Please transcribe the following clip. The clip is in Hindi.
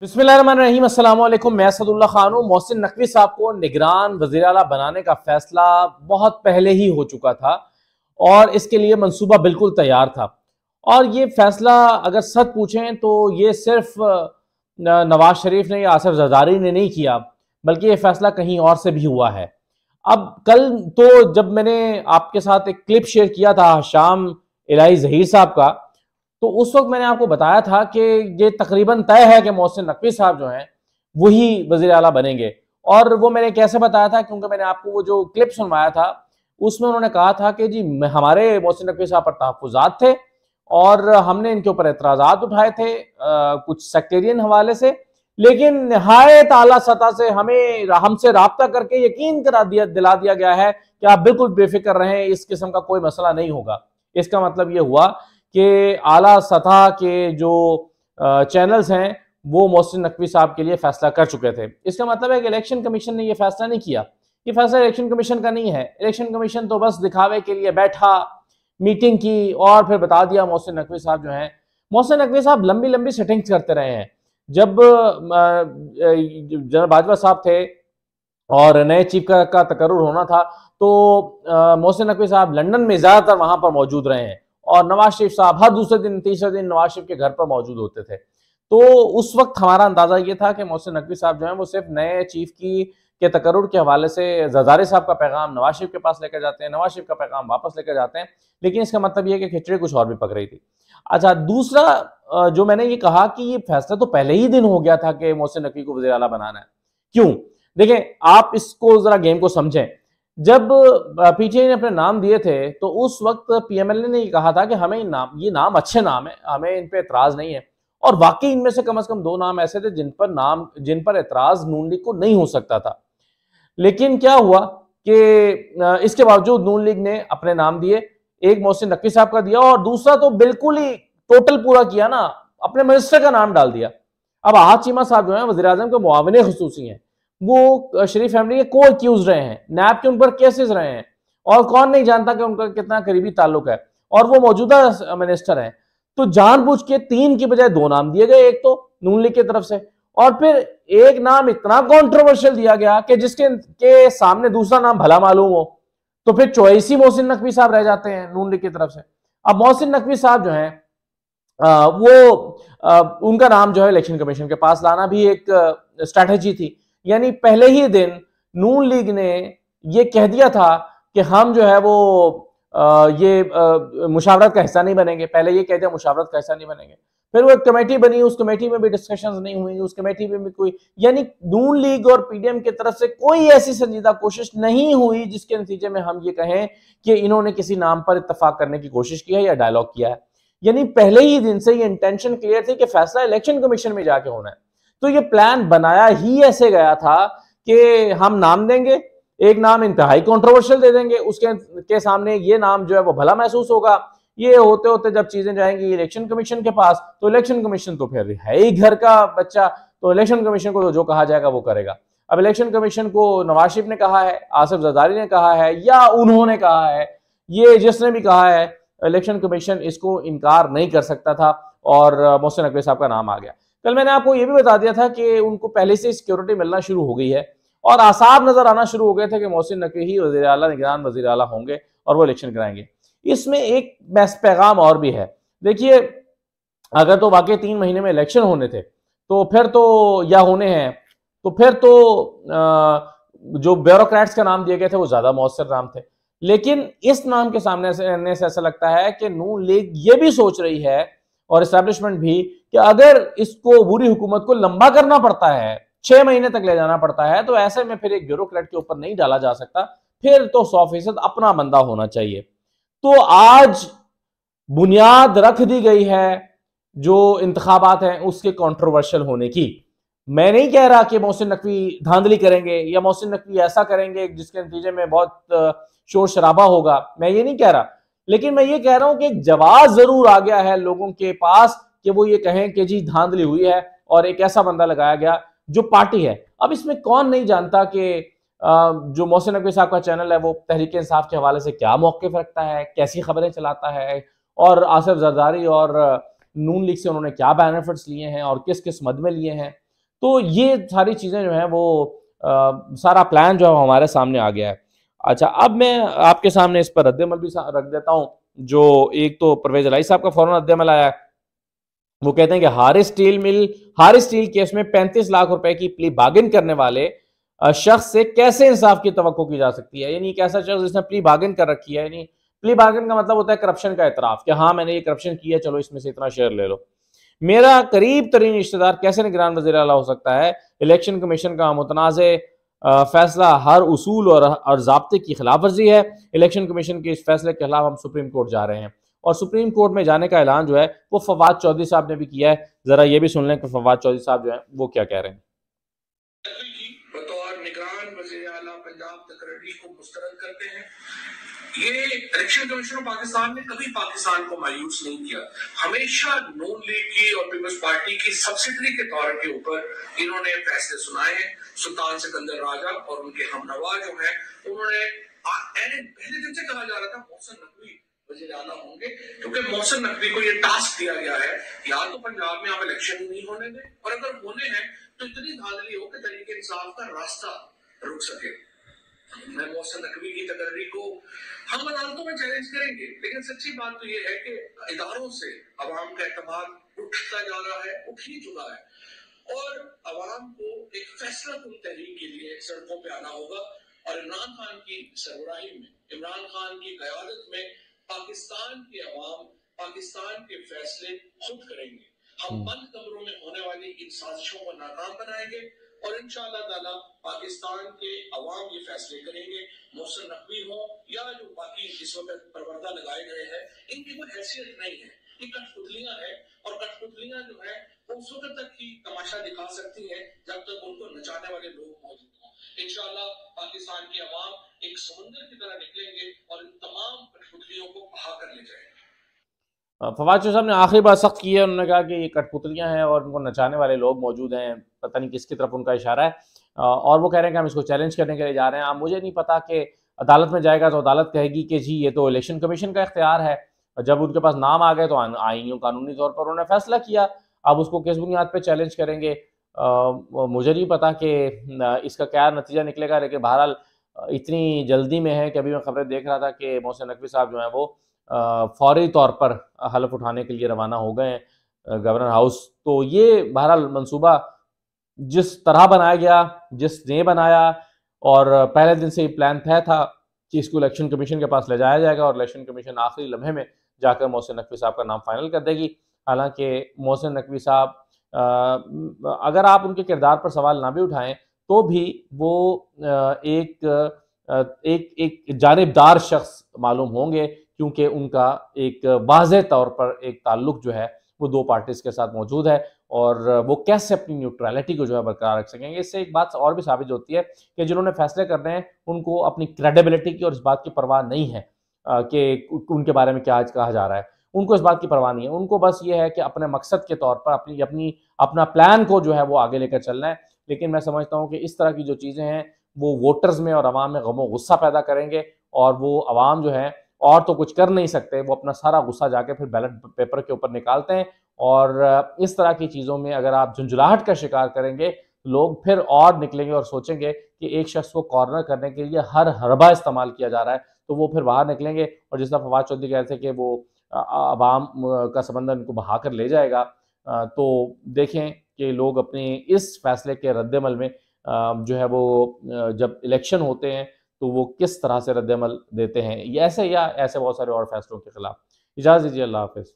बिस्मिल्लाहिर्रहमानिर्रहीम, अस्सलाम वालेकुम। मैं असदुल्ला खान हूँ। मोहसिन नकवी साहब को निगरान वज़ीर आला बनाने का फैसला बहुत पहले ही हो चुका था और इसके लिए मंसूबा बिल्कुल तैयार था। और ये फैसला अगर सच पूछें तो ये सिर्फ नवाज शरीफ ने या आसिफ जरदारी ने नहीं किया, बल्कि ये फैसला कहीं और से भी हुआ है। अब कल तो जब मैंने आपके साथ एक क्लिप शेयर किया था शाम इलाही जहीर साहब का, तो उस वक्त मैंने आपको बताया था कि ये तकरीबन तय है कि मोहसिन नकवी साहब जो हैं वही वजीर आला बनेंगे। और वो मैंने कैसे बताया था, क्योंकि मैंने आपको वो जो क्लिप सुनवाया था उसमें उन्होंने कहा था कि जी हमारे मोहसिन नकवी साहब पर तहफ्फुज़ात थे और हमने इनके ऊपर एतराज़ात उठाए थे कुछ सेक्टेरियन हवाले से, लेकिन नहायत आला सतह से हमें हमसे राब्ता करके यकीन दिला दिया गया है कि आप बिल्कुल बेफिक्र रहें, इस किस्म का कोई मसला नहीं होगा। इसका मतलब ये हुआ कि आला सतह के जो चैनल्स हैं वो मोहसिन नकवी साहब के लिए फैसला कर चुके थे। इसका मतलब है कि इलेक्शन कमीशन ने ये फैसला नहीं किया। ये फैसला इलेक्शन कमीशन का नहीं है। इलेक्शन कमीशन तो बस दिखावे के लिए बैठा, मीटिंग की और फिर बता दिया मोहसिन नकवी साहब जो हैं। मोहसिन नकवी साहब लंबी लंबी सेटिंग्स करते रहे हैं। जब जनरल बाजवा साहब थे और नए चीफ का तकर्रुर होना था तो मोहसिन नकवी साहब लंदन में ज्यादातर वहां पर मौजूद रहे हैं और नवाज शरीफ साहब हर दूसरे दिन तीसरे दिन नवाज शरीफ के घर पर मौजूद होते थे। तो उस वक्त हमारा अंदाजा ये था कि मोहसिन नकवी साहब जो है वो सिर्फ नए चीफ के तकर्रुर के हवाले से जरदारी साहब का पैगाम नवाज शरीफ के पास लेकर जाते हैं, नवाज शरीफ का पैगाम वापस लेकर जाते हैं, लेकिन इसका मतलब ये कि खिचड़ी कुछ और भी पक रही थी। अच्छा, दूसरा जो मैंने ये कहा कि ये फैसला तो पहले ही दिन हो गया था कि मोहसिन नकवी को वज़ीर आला बनाना है। क्यों? देखें, आप इसको जरा गेम को समझें। जब पीटीआई ने अपने नाम दिए थे तो उस वक्त पीएमएलए ने कहा था कि हमें ये नाम अच्छे नाम है, हमें इन पे एतराज नहीं है। और वाकई इनमें से कम दो नाम ऐसे थे जिन पर एतराज नून लीग को नहीं हो सकता था। लेकिन क्या हुआ कि इसके बावजूद नून लीग ने अपने नाम दिए, एक मोहसिन नकवी साहब का दिया और दूसरा तो बिल्कुल ही टोटल पूरा किया ना, अपने मिनिस्टर का नाम डाल दिया। अब आहद चीमा साहब जो है वज़ीर आज़म के मुआविन खुसूसी हैं, वो शरीफ फैमिली के को अक्यूज रहे हैं, नैब के उन पर केसेस रहे हैं और कौन नहीं जानता कि उनका कितना करीबी ताल्लुक है, और वो मौजूदा मिनिस्टर हैं। तो जानबूझ के 3 की बजाय 2 नाम दिए गए, एक तो नून लीग की तरफ से और फिर एक नाम इतना कॉन्ट्रोवर्शियल दिया गया कि जिसके के सामने दूसरा नाम भला मालूम हो, तो फिर चॉइस ही मोहसिन नकवी साहब रह जाते हैं नून लीग की तरफ से। अब मोहसिन नकवी साहब जो है उनका नाम जो है इलेक्शन कमीशन के पास लाना भी एक स्ट्रैटेजी थी। यानी पहले ही दिन नून लीग ने ये कह दिया था कि हम जो है वो मुशावरत का हिस्सा नहीं बनेंगे। पहले ये कह दिया मुशावरत का हिस्सा नहीं बनेंगे। फिर वो एक कमेटी बनी, उस कमेटी में भी डिस्कशंस नहीं हुई, उस कमेटी में भी कोई, यानी नून लीग और पीडीएम की तरफ से कोई ऐसी संजीदा कोशिश नहीं हुई जिसके नतीजे में हम ये कहें कि इन्होंने किसी नाम पर इत्तेफाक करने की कोशिश की है या डायलॉग किया है। यानी पहले ही दिन से ये इंटेंशन क्लियर थी कि फैसला इलेक्शन कमीशन में जाके होना है। तो ये प्लान बनाया ही ऐसे गया था कि हम नाम देंगे, एक नाम इंतहाई कंट्रोवर्शियल दे देंगे, उसके सामने ये नाम जो है वो भला महसूस होगा। ये होते होते जब चीजें जाएंगी इलेक्शन कमीशन के पास, तो इलेक्शन कमीशन तो फिर है ही घर का बच्चा, तो इलेक्शन कमीशन को तो जो कहा जाएगा वो करेगा। अब इलेक्शन कमीशन को नवाज शरीफ ने कहा है, आसिफ जरदारी ने कहा है या उन्होंने कहा है, ये जिसने भी कहा है, इलेक्शन कमीशन इसको इनकार नहीं कर सकता था और मोहसिन नकवी साहब का नाम आ गया। कल मैंने आपको यह भी बता दिया था कि उनको पहले से सिक्योरिटी मिलना शुरू हो गई है और आसार नजर आना शुरू हो गए थे कि मोहसिन नकवी ही वज़ीर आला, निगरान वज़ीर आला होंगे और वो इलेक्शन कराएंगे। इसमें एक पैगाम और भी है। देखिए, अगर तो वाकई 3 महीने में इलेक्शन होने थे तो फिर तो या होने हैं तो फिर तो जो ब्यूरोक्रेट्स का नाम दिए गए थे वो ज्यादा मौसर नाम थे। लेकिन इस नाम के सामने से ऐसा लगता है कि नून लीग ये भी सोच रही है और एस्टैब्लिशमेंट भी कि अगर इसको बुरी हुकूमत को लंबा करना पड़ता है, 6 महीने तक ले जाना पड़ता है, तो ऐसे में फिर एक ब्यूरोक्रेट के ऊपर नहीं डाला जा सकता, फिर तो 100% अपना बंदा होना चाहिए। तो आज बुनियाद रख दी गई है जो इंतखाबात हैं उसके कंट्रोवर्शियल होने की। मैं नहीं कह रहा कि मोहसिन नकवी धांधली करेंगे या मोहसिन नकवी ऐसा करेंगे जिसके नतीजे में बहुत शोर शराबा होगा, मैं ये नहीं कह रहा, लेकिन मैं ये कह रहा हूं कि एक जवाब जरूर आ गया है लोगों के पास कि वो ये कहें कि जी धांधली हुई है और एक ऐसा बंदा लगाया गया जो पार्टी है। अब इसमें कौन नहीं जानता कि जो मोहसिन नकवी साहब का चैनल है वो तहरीक इंसाफ के हवाले से क्या मौक़िफ़ रखता है, कैसी खबरें चलाता है और आसिफ जरदारी और नून लीग से उन्होंने क्या बेनिफिट्स लिए हैं और किस किस मद में लिए हैं। तो ये सारी चीज़ें जो हैं वो सारा प्लान जो है हमारे सामने आ गया है। अच्छा, अब मैं आपके सामने इस पर रद्द-ए-अमल भी रख देता हूँ। जो एक तो परवेज़ इलाही साहब का फ़ौरन रद्द-ए-अमल आया है। वो कहते हैं कि हारिस स्टील केस में 35 लाख रुपए की प्ली बार्गेन करने वाले शख्स से कैसे इंसाफ की तवक्को की जा सकती है। यानी एक ऐसा शख्स जिसने प्ली बार्गेन कर रखी है, यानी प्ली बार्गेन का मतलब होता है करप्शन का एतराफ कि हाँ मैंने ये करप्शन किया, चलो इसमें से इतना शेयर ले लो। मेरा करीब तरीन रिश्तेदार कैसे निगरान वज़ीर आला हो सकता है। इलेक्शन कमीशन का मुतनाज़ फैसला हर उसूल और ज़ाब्ते की खिलाफ वर्जी है। इलेक्शन कमीशन के इस फैसले के खिलाफ हम सुप्रीम कोर्ट जा रहे हैं और सुप्रीम कोर्ट में जाने का ऐलान जो है वो फवाद चौधरी साहब ने भी किया है। जरा ये भी सुन लें कि फवाद चौधरी साहब जो है वो क्या कह रहे हैं। बतौर निगरान वज़ीर आला पंजाब तकरीरी को मुस्तरद करते हैं। ये इलेक्शन कमीशन ऑफ पाकिस्तान ने कभी पाकिस्तान को मायूस नहीं किया। हमेशा नून लीग की और पीपल्स पार्टी की सब्सिडरी के तौर के ऊपर इन्होंने फैसले सुनाए हैं। सुल्तान सिकंदर राजा और उनके हमनवा जो हैं उन्होंने पहले दिन से कहा जा रहा था मोहसिन नकवी वज़ीर आला होंगे, क्योंकि मोहसिन नकवी को ये टास्क दिया गया है या तो पंजाब में आप इलेक्शन ही नहीं होने दें, और अगर होने हैं तो इतनी धांधली हो कि तरीके इंसाफ का रास्ता रुक सके। मैं मोहसिन नकवी की तकरीर को हम अदालतों में चैलेंज करेंगे, लेकिन सच्ची बात तो ये है कि इदारों से अवाम का एतमाद उठता जा रहा है, उठ ही चुका है, और अवाम को एक फैसला कुन तहरीक के लिए सड़कों पे आना होगा। और इमरान खान की सरबराही में, इमरान खान की क़यादत में पाकिस्तान की अवाम पाकिस्तान के फैसले खुद करेंगे। हम बंद कमरों में होने वाली इन साजिशों को नाकाम बनाएंगे और इंशाअल्लाह ताला पाकिस्तान के अवाम ये फैसले करेंगे। मोहसिन नकवी हो या जो बाकी इस वक्त परवरदा लगाए गए हैं, इनकी कोई हैसियत नहीं है, ये कठपुतलियां हैं, और कठपुतलियां जो है वो उस वक्त तक ही तमाशा दिखा सकती है जब तक उनको नचाने वाले लोग मौजूद हों। इंशाअल्लाह पाकिस्तान की अवाम एक समुंदर की तरह निकलेंगे और इन तमाम कठपुतलियों को बहा कर ले जाएंगे। फवाद चौधरी साहब ने आखिरी बात सख्त की है। उन्होंने कहा कि ये कठपुतलियां हैं और उनको नचाने वाले लोग मौजूद हैं। पता नहीं किसकी तरफ उनका इशारा है। और वो कह रहे हैं कि हम इसको चैलेंज करने के लिए जा रहे हैं। अब मुझे नहीं पता कि अदालत में जाएगा तो अदालत कहेगी कि जी ये तो इलेक्शन कमीशन का इख्तियार है। जब उनके पास नाम आ गए तो आईनी कानूनी तौर पर उन्होंने फैसला किया, अब उसको किस बुनियाद पर चैलेंज करेंगे मुझे नहीं पता कि इसका क्या नतीजा निकलेगा। लेकिन बहरहाल इतनी जल्दी में है कि अभी मैं खबरें देख रहा था कि मोहसिन नकवी साहब जो हैं वो फौरी तौर पर हलफ उठाने के लिए रवाना हो गए हैं गवर्नर हाउस। तो ये बहरहाल मंसूबा जिस तरह बनाया गया, जिसने बनाया, और पहले दिन से ही प्लान तय था कि इसको इलेक्शन कमीशन के पास ले जाया जाएगा और इलेक्शन कमीशन आखिरी लम्हे में जाकर मोहसिन नकवी साहब का नाम फाइनल कर देगी। हालांकि मोहसिन नकवी साहब अगर आप उनके किरदार पर सवाल ना भी उठाएं तो भी वो एक जानिबदार शख्स मालूम होंगे, क्योंकि उनका एक वाज़ेह तौर पर एक ताल्लुक जो है वो दो पार्टीज़ के साथ मौजूद है और वो कैसे अपनी न्यूट्रलिटी को जो है बरकरार रख सकेंगे। इससे एक बात और भी साबित होती है कि जिन्होंने फैसले करने हैं उनको अपनी क्रेडिबिलिटी की और इस बात की परवाह नहीं है कि उनके बारे में क्या आज कहा जा रहा है। उनको इस बात की परवाह नहीं है, उनको बस ये है कि अपने मकसद के तौर पर अपना प्लान को जो है वो आगे लेकर चलना है। लेकिन मैं समझता हूँ कि इस तरह की जो चीज़ें हैं वो वोटर्स में और अवाम में गम गुस्सा पैदा करेंगे और वो अवाम जो है और तो कुछ कर नहीं सकते, वो अपना सारा गुस्सा जाके फिर बैलेट पेपर के ऊपर निकालते हैं। और इस तरह की चीज़ों में अगर आप झुंझलाहट का शिकार करेंगे, लोग फिर और निकलेंगे और सोचेंगे कि एक शख्स को कॉर्नर करने के लिए हर हरबा इस्तेमाल किया जा रहा है, तो वो फिर बाहर निकलेंगे। और जिस तरह फवाद चौधरी कह रहे थे कि वो अवाम का समंदर इनको बहा कर ले जाएगा, तो देखें कि लोग अपने इस फैसले के रद्द-ए-अमल में जो है वो जब इलेक्शन होते हैं तो वो किस तरह से रद्द-ए-अमल देते हैं, ये ऐसे या ऐसे बहुत सारे और फैसलों के खिलाफ। इजाज़त दीजिए, अल्लाह हाफ़िज़।